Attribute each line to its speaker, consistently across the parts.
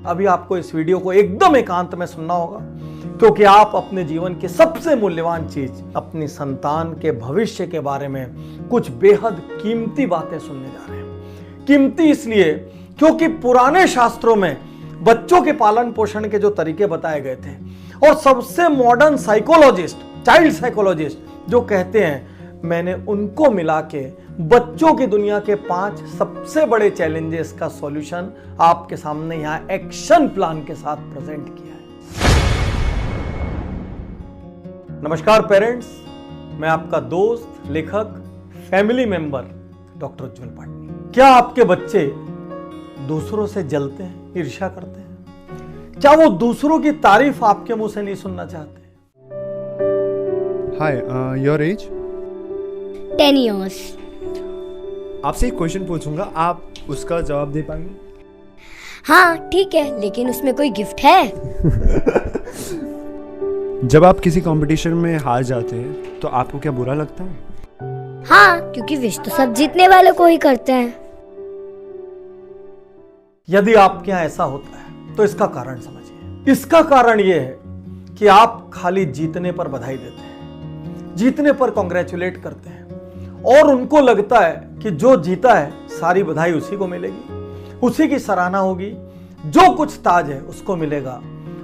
Speaker 1: अभी आपको इस वीडियो को एकदम एकांत में सुनना होगा, क्योंकि आप अपने जीवन की सबसे मूल्यवान चीज अपनी संतान के भविष्य के बारे में कुछ बेहद कीमती बातें सुनने जा रहे हैं। कीमती इसलिए क्योंकि पुराने शास्त्रों में बच्चों के पालन पोषण के जो तरीके बताए गए थे, और सबसे मॉडर्न साइकोलॉजिस्ट, चाइल्ड साइकोलॉजिस्ट जो कहते हैं, मैंने उनको मिला के बच्चों की दुनिया के 5 सबसे बड़े चैलेंजेस का सॉल्यूशन आपके सामने यहां एक्शन प्लान के साथ प्रेजेंट किया है। नमस्कार पेरेंट्स, मैं आपका दोस्त, लेखक, फैमिली मेंबर डॉक्टर उज्जवल पाटनी। क्या आपके बच्चे दूसरों से जलते हैं, ईर्ष्या करते हैं? क्या वो दूसरों की तारीफ आपके मुंह से नहीं सुनना चाहते?
Speaker 2: हाय, योर एज?
Speaker 3: 10 years।
Speaker 2: आपसे एक क्वेश्चन पूछूंगा, आप उसका जवाब दे पाएंगे?
Speaker 3: हाँ ठीक है, लेकिन उसमें कोई गिफ्ट है?
Speaker 2: जब आप किसी कंपटीशन में हार जाते हैं तो आपको क्या बुरा लगता है?
Speaker 3: हाँ, क्योंकि विश तो सब जीतने वालों को ही करते हैं।
Speaker 1: यदि आपके यहां ऐसा होता है तो इसका कारण समझिए। इसका कारण यह है कि आप खाली जीतने पर बधाई देते हैं, जीतने पर कॉन्ग्रेचुलेट करते हैं, और उनको लगता है कि जो जीता है सारी बधाई उसी को मिलेगी, उसी की सराहना होगी, जो कुछ ताज है उसको मिलेगा,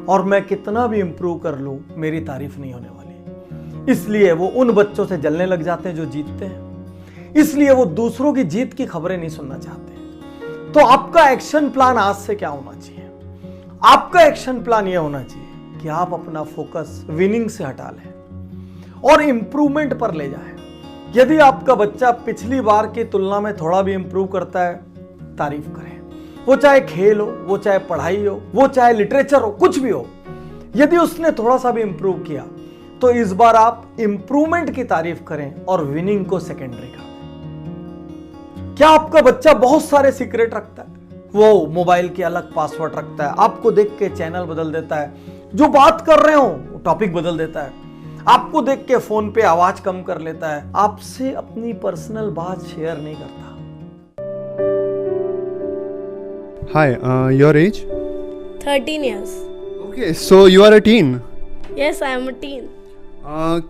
Speaker 1: और मैं कितना भी इंप्रूव कर लूं मेरी तारीफ नहीं होने वाली। इसलिए वो उन बच्चों से जलने लग जाते हैं जो जीतते हैं, इसलिए वो दूसरों की जीत की खबरें नहीं सुनना चाहते। तो आपका एक्शन प्लान आज से क्या होना चाहिए? आपका एक्शन प्लान यह होना चाहिए कि आप अपना फोकस विनिंग से हटा लें और इंप्रूवमेंट पर ले जाएं। यदि आपका बच्चा पिछली बार की तुलना में थोड़ा भी इंप्रूव करता है, तारीफ करें। वो चाहे खेल हो, वो चाहे पढ़ाई हो, वो चाहे लिटरेचर हो, कुछ भी हो। यदि उसने थोड़ा सा भी इंप्रूव किया तो इस बार आप इंप्रूवमेंट की तारीफ करें और विनिंग को सेकेंडरी कर दें। क्या आपका बच्चा बहुत सारे सीक्रेट रखता है? वो मोबाइल के अलग पासवर्ड रखता है, आपको देख के चैनल बदल देता है, जो बात कर रहे हो टॉपिक बदल देता है, आपको देख के फोन पे आवाज कम कर लेता है, आपसे अपनी पर्सनल बात शेयर नहीं करता।
Speaker 2: Hi, your age?
Speaker 4: 13 years।
Speaker 2: Okay, so you are a teen?
Speaker 4: Yes, I am a teen।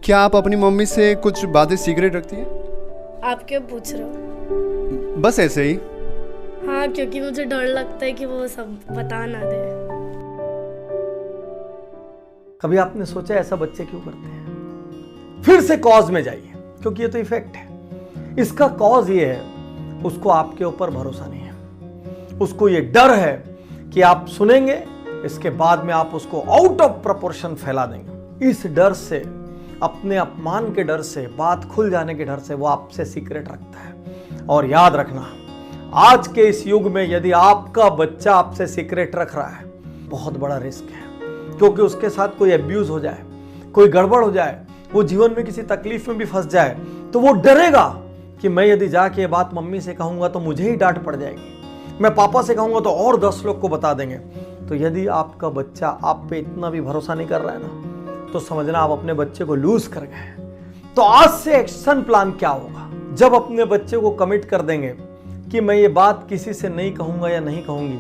Speaker 2: क्या आप अपनी मम्मी से कुछ बातें सीक्रेट रखती हैं?
Speaker 4: आप क्यों पूछ रहे हो?
Speaker 2: बस ऐसे ही।
Speaker 4: हाँ, क्योंकि मुझे डर लगता है कि वो सब बता ना दे।
Speaker 1: कभी आपने सोचा ऐसा बच्चे क्यों करते हैं? फिर से कॉज में जाइए, क्योंकि ये तो इफेक्ट है। इसका कॉज ये है, उसको आपके ऊपर भरोसा नहीं है, उसको ये डर है कि आप सुनेंगे, इसके बाद में आप उसको आउट ऑफ प्रोपोर्शन फैला देंगे। इस डर से, अपने अपमान के डर से, बात खुल जाने के डर से वो आपसे सीक्रेट रखता है। और याद रखना, आज के इस युग में यदि आपका बच्चा आपसे सीक्रेट रख रहा है, बहुत बड़ा रिस्क है, क्योंकि उसके साथ कोई एब्यूज हो जाए, कोई गड़बड़ हो जाए, वो जीवन में किसी तकलीफ में भी फंस जाए, तो वो डरेगा कि मैं यदि जाके ये बात मम्मी से कहूंगा तो मुझे ही डांट पड़ जाएगी, मैं पापा से कहूंगा तो और 10 लोग को बता देंगे। तो यदि आपका बच्चा आप पे इतना भी भरोसा नहीं कर रहा है ना, तो समझना आप अपने बच्चे को लूज कर गए। तो आज से एक्शन प्लान क्या होगा? जब अपने बच्चे को कमिट कर देंगे कि मैं ये बात किसी से नहीं कहूंगा या नहीं कहूंगी,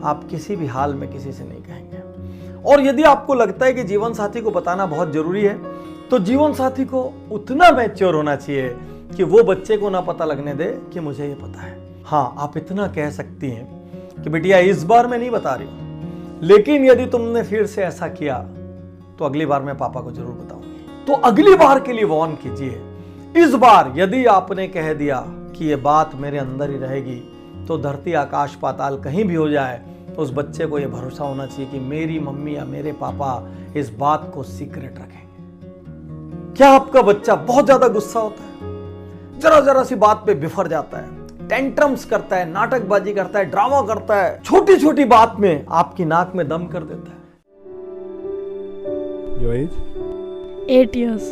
Speaker 1: आप किसी भी हाल में किसी से नहीं कहेंगे। और यदि आपको लगता है कि जीवन साथी को बताना बहुत जरूरी है, तो जीवन साथी को उतना मैच्योर होना चाहिए कि वो बच्चे को ना पता लगने दे कि मुझे ये पता है। हाँ, आप इतना कह सकती हैं कि बेटिया इस बार मैं नहीं बता रही हूं, लेकिन यदि तुमने फिर से ऐसा किया तो अगली बार मैं पापा को जरूर बताऊंगी। तो अगली बार के लिए वार्न कीजिए। इस बार यदि आपने कह दिया कि ये बात मेरे अंदर ही रहेगी, तो धरती आकाश पाताल कहीं भी हो जाए, तो उस बच्चे को यह भरोसा होना चाहिए कि मेरी मम्मी या मेरे पापा इस बात को सीक्रेट रखेंगे। क्या आपका बच्चा बहुत ज्यादा गुस्सा होता है? जरा जरा सी बात पे बिफर जाता है, टेंट्रम्स करता है, नाटकबाजी करता है, ड्रामा करता है, छोटी छोटी बात में आपकी नाक में दम कर देता है।
Speaker 2: Your age?
Speaker 4: 8 years।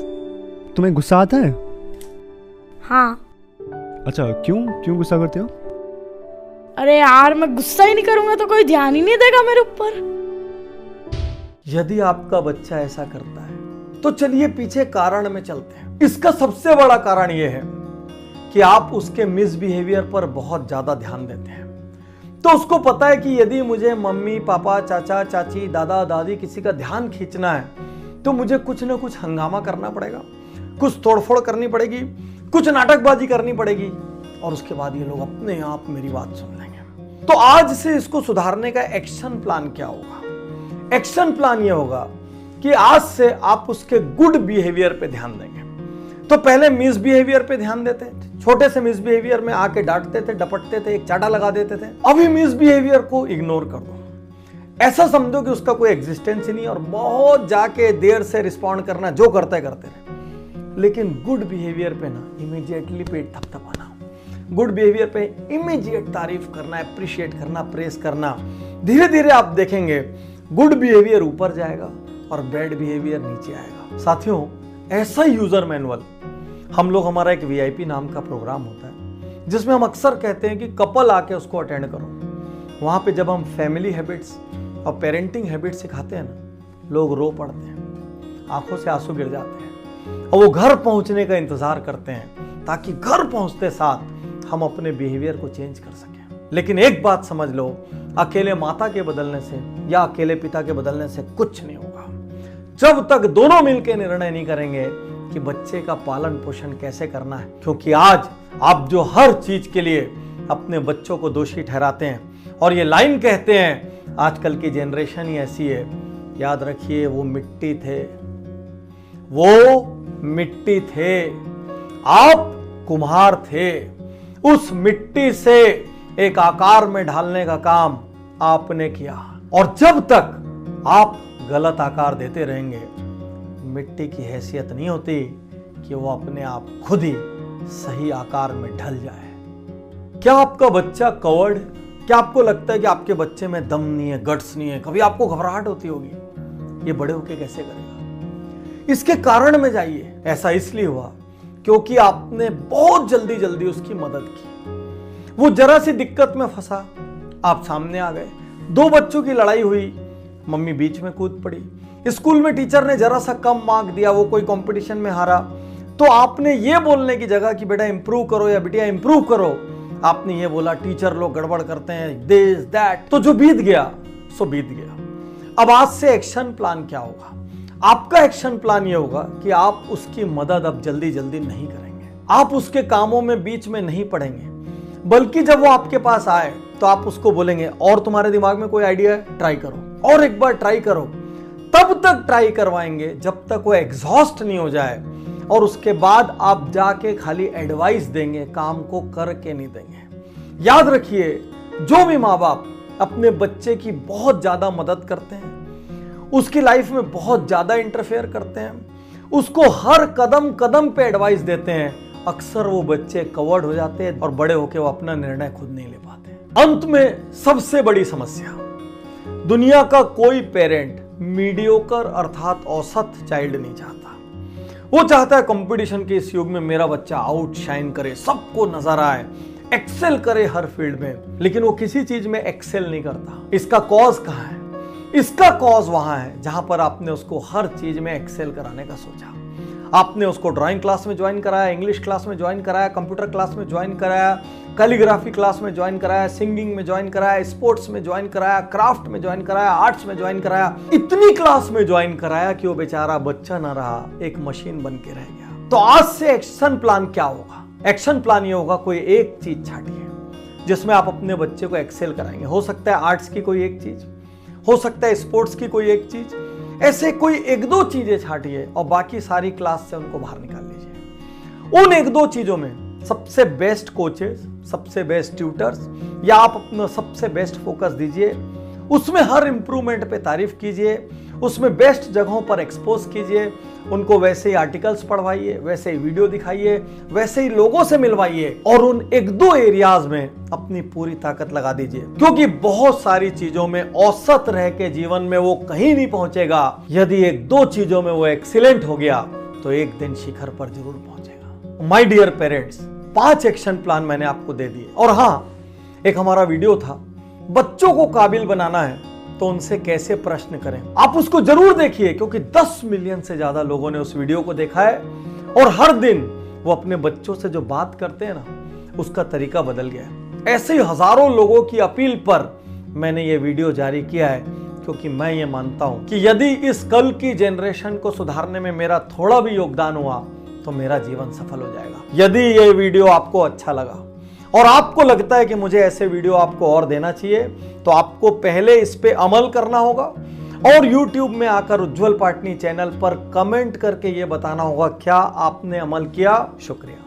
Speaker 2: तुम्हें गुस्सा आता है?
Speaker 4: हाँ।
Speaker 2: अच्छा, क्यों गुस्सा करते हो?
Speaker 4: अरे यार, मैं गुस्सा ही नहीं करूंगा तो कोई ध्यान ही नहीं देगा मेरे ऊपर।
Speaker 1: यदि आपका बच्चा ऐसा करता है तो चलिए पीछे कारण में चलते हैं। इसका सबसे बड़ा कारण यह है कि आप उसके मिसबिहेवियर पर बहुत ज्यादा ध्यान देते हैं। तो उसको पता है कि यदि मुझे मम्मी पापा चाचा चाची दादा दादी किसी का ध्यान खींचना है तो मुझे कुछ ना कुछ हंगामा करना पड़ेगा, कुछ तोड़फोड़ करनी पड़ेगी, कुछ नाटकबाजी करनी पड़ेगी, और उसके बाद ये लोग अपने आप मेरी बात सुन लेंगे। तो आज से इसको सुधारने का एक्शन प्लान क्या होगा? एक्शन प्लान ये होगा कि आज से आप उसके गुड बिहेवियर पे ध्यान देंगे। तो पहले मिसबिहेवियर पे ध्यान देते थे, छोटे से मिसबिहेवियर में आके डांटते थे, डपटते थे, एक चाटा लगा देते थे। अभी मिसबिहेवियर को इग्नोर कर दो, ऐसा समझो कि उसका कोई एग्जिस्टेंस ही नहीं, और बहुत जाके देर से रिस्पॉन्ड करना, जो करते करते रहे। लेकिन गुड बिहेवियर पे ना इमीडिएटली पेट थपथपाना, गुड बिहेवियर पे इमीडिएट तारीफ करना, अप्रिशिएट करना, प्रेस करना। धीरे धीरे आप देखेंगे गुड बिहेवियर ऊपर जाएगा और बैड बिहेवियर नीचे आएगा। साथियों, ऐसा यूजर मैनुअल हम लोग, हमारा एक VIP नाम का प्रोग्राम होता है जिसमें हम अक्सर कहते हैं कि कपल आके उसको अटेंड करो। वहां पे जब हम फैमिली हैबिट्स और पेरेंटिंग हैबिट्स सिखाते हैं ना, लोग रो पड़ते हैं, आंखों से आंसू गिर जाते हैं, और वो घर पहुंचने का इंतजार करते हैं ताकि घर पहुंचते साथ हम अपने बिहेवियर को चेंज कर सकें। लेकिन एक बात समझ लो, अकेले माता के बदलने से या अकेले पिता के बदलने से कुछ नहीं होगा, जब तक दोनों मिलकर निर्णय नहीं करेंगे कि बच्चे का पालन पोषण कैसे करना है। क्योंकि आज आप जो हर चीज के लिए अपने बच्चों को दोषी ठहराते हैं और ये लाइन कहते हैं, आजकल की जनरेशन ही ऐसी है, याद रखिए वो मिट्टी थे, वो मिट्टी थे, आप कुम्हार थे। उस मिट्टी से एक आकार में ढालने का काम आपने किया, और जब तक आप गलत आकार देते रहेंगे, मिट्टी की हैसियत नहीं होती कि वो अपने आप खुद ही सही आकार में ढल जाए। क्या आपका बच्चा कवर्ड? क्या आपको लगता है कि आपके बच्चे में दम नहीं है, गट्स नहीं है? कभी आपको घबराहट होती होगी, ये बड़े होके कैसे करेगा? इसके कारण में जाइए। ऐसा इसलिए हुआ क्योंकि आपने बहुत जल्दी जल्दी उसकी मदद की। वो जरा सी दिक्कत में फंसा, आप सामने आ गए। दो बच्चों की लड़ाई हुई, मम्मी बीच में कूद पड़ी। स्कूल में टीचर ने जरा सा कम मार्क दिया, वो कोई कंपटीशन में हारा, तो आपने ये बोलने की जगह कि बेटा इंप्रूव करो या बिटिया इंप्रूव करो, आपने ये बोला टीचर लोग गड़बड़ करते हैं, दिस दैट। तो जो बीत गया सो बीत गया। अब आज से एक्शन प्लान क्या होगा? आपका एक्शन प्लान ये होगा कि आप उसकी मदद अब जल्दी जल्दी नहीं करेंगे, आप उसके कामों में बीच में नहीं पड़ेंगे, बल्कि जब वो आपके पास आए तो आप उसको बोलेंगे, और तुम्हारे दिमाग में कोई आइडिया है, ट्राई करो, और एक बार ट्राई करो। तब तक ट्राई करवाएंगे जब तक वो एग्जॉस्ट नहीं हो जाए, और उसके बाद आप जाके खाली एडवाइस देंगे, काम को करके नहीं देंगे। याद रखिए, जो भी माँ बाप अपने बच्चे की बहुत ज्यादा मदद करते हैं, उसकी लाइफ में बहुत ज्यादा इंटरफेयर करते हैं, उसको हर कदम कदम पे एडवाइस देते हैं, अक्सर वो बच्चे कवर्ड हो जाते हैं और बड़े होकर वो अपना निर्णय खुद नहीं ले पाते। अंत में सबसे बड़ी समस्या, दुनिया का कोई पेरेंट मीडियोकर अर्थात औसत चाइल्ड नहीं चाहता। वो चाहता है कंपटीशन के इस युग में मेरा बच्चा आउटशाइन करे, सबको नजर आए, एक्सेल करे हर फील्ड में, लेकिन वो किसी चीज में एक्सेल नहीं करता। इसका कॉज कहां है? इसका कॉज वहां है जहां पर आपने उसको हर चीज में एक्सेल कराने का सोचा। आपने उसको ड्राइंग क्लास में ज्वाइन कराया, इंग्लिश क्लास में ज्वाइन कराया, कंप्यूटर क्लास में ज्वाइन कराया, कैलीग्राफी क्लास में ज्वाइन कराया, सिंगिंग में ज्वाइन कराया, स्पोर्ट्स में ज्वाइन कराया, क्राफ्ट में ज्वाइन कराया, आर्ट्स में ज्वाइन कराया, इतनी क्लास में ज्वाइन कराया कि वो बेचारा बच्चा ना रहा, एक मशीन बन के रह गया। तो आज से एक्शन प्लान क्या होगा? एक्शन प्लान ये होगा, कोई एक चीज छाटिए जिसमें आप अपने बच्चे को एक्सेल कराएंगे। हो सकता है आर्ट्स की कोई एक चीज, हो सकता है स्पोर्ट्स की कोई एक चीज, ऐसे कोई एक दो चीजें छाटिए और बाकी सारी क्लास से उनको बाहर निकाल लीजिए। उन एक दो चीजों में सबसे बेस्ट कोचेस, सबसे बेस्ट ट्यूटर्स, या आप अपना सबसे बेस्ट फोकस दीजिए, उसमें हर इंप्रूवमेंट पे तारीफ कीजिए, उसमें बेस्ट जगहों पर एक्सपोज कीजिए, उनको वैसे ही आर्टिकल्स पढ़वाइए, वैसे ही वीडियो दिखाइए, वैसे ही लोगों से मिलवाइए, और उन एक दो एरियाज में अपनी पूरी ताकत लगा दीजिए। क्योंकि बहुत सारी चीजों में औसत रह के जीवन में वो कहीं नहीं पहुंचेगा। यदि एक दो चीजों में वो एक्सीलेंट हो गया तो एक दिन शिखर पर जरूर पहुंचेगा। My dear parents, 5 action plan मैंने आपको दे दिए। और हाँ, एक हमारा वीडियो था, बच्चों को काबिल बनाना है तो उनसे कैसे प्रश्न करें, आप उसको जरूर देखिए, क्योंकि 10 मिलियन से ज्यादा लोगों ने उस वीडियो को देखा है, और हर दिन वो अपने बच्चों से जो बात करते हैं ना, उसका तरीका बदल गया है। ऐसे हजारों लोगों की अपील पर मैंने ये वीडियो जारी किया है, क्योंकि मैं ये मानता हूं कि यदि इस कल की जनरेशन को सुधारने में मेरा थोड़ा भी योगदान हुआ तो मेरा जीवन सफल हो जाएगा। यदि ये वीडियो आपको अच्छा लगा और आपको लगता है कि मुझे ऐसे वीडियो आपको और देना चाहिए, तो आपको पहले इस पे अमल करना होगा और YouTube में आकर उज्जवल पाटनी चैनल पर कमेंट करके ये बताना होगा क्या आपने अमल किया। शुक्रिया।